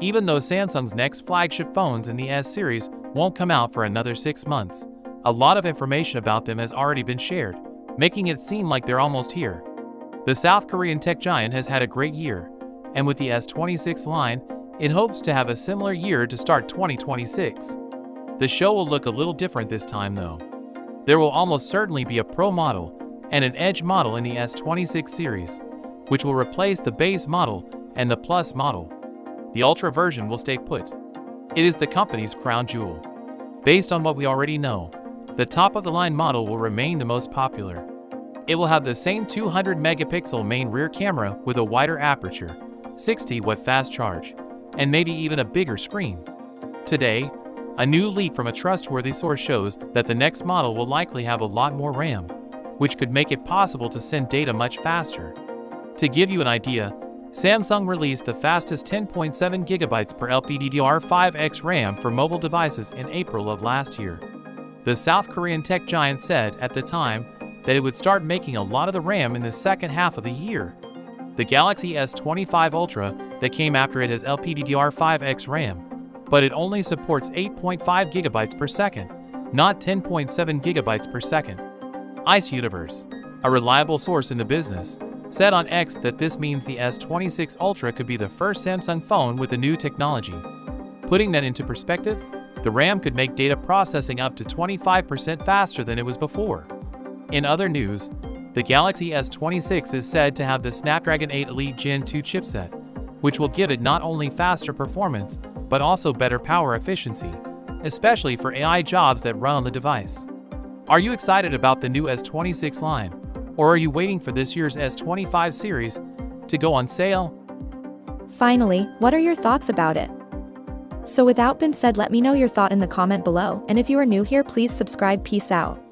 even though Samsung's next flagship phones in the S series won't come out for another 6 months. A lot of information about them has already been shared, making it seem like they're almost here. The South Korean tech giant has had a great year, and with the S26 line, it hopes to have a similar year to start 2026. The show will look a little different this time though. There will almost certainly be a Pro model and an Edge model in the S26 series, which will replace the base model and the Plus model. The Ultra version will stay put. It is the company's crown jewel. Based on what we already know, the top-of-the-line model will remain the most popular. It will have the same 200-megapixel main rear camera with a wider aperture, 60-watt fast charge, and maybe even a bigger screen. Today, a new leak from a trustworthy source shows that the next model will likely have a lot more RAM, which could make it possible to send data much faster. To give you an idea, Samsung released the fastest 10.7 GB per LPDDR5X RAM for mobile devices in April of last year. The South Korean tech giant said at the time that it would start making a lot of the RAM in the second half of the year. The Galaxy S25 Ultra that came after it has LPDDR5X RAM, but it only supports 8.5 GB per second, not 10.7 GB per second. Ice Universe, a reliable source in the business, said on X that this means the S26 Ultra could be the first Samsung phone with the new technology. Putting that into perspective, the RAM could make data processing up to 25% faster than it was before. In other news, the Galaxy S26 is said to have the Snapdragon 8 Elite Gen 2 chipset, which will give it not only faster performance, but also better power efficiency, especially for AI jobs that run on the device. Are you excited about the new S26 line? Or are you waiting for this year's S25 series to go on sale? Finally, what are your thoughts about it? So without being said, let me know your thought in the comment below, and if you are new here, please subscribe. Peace out.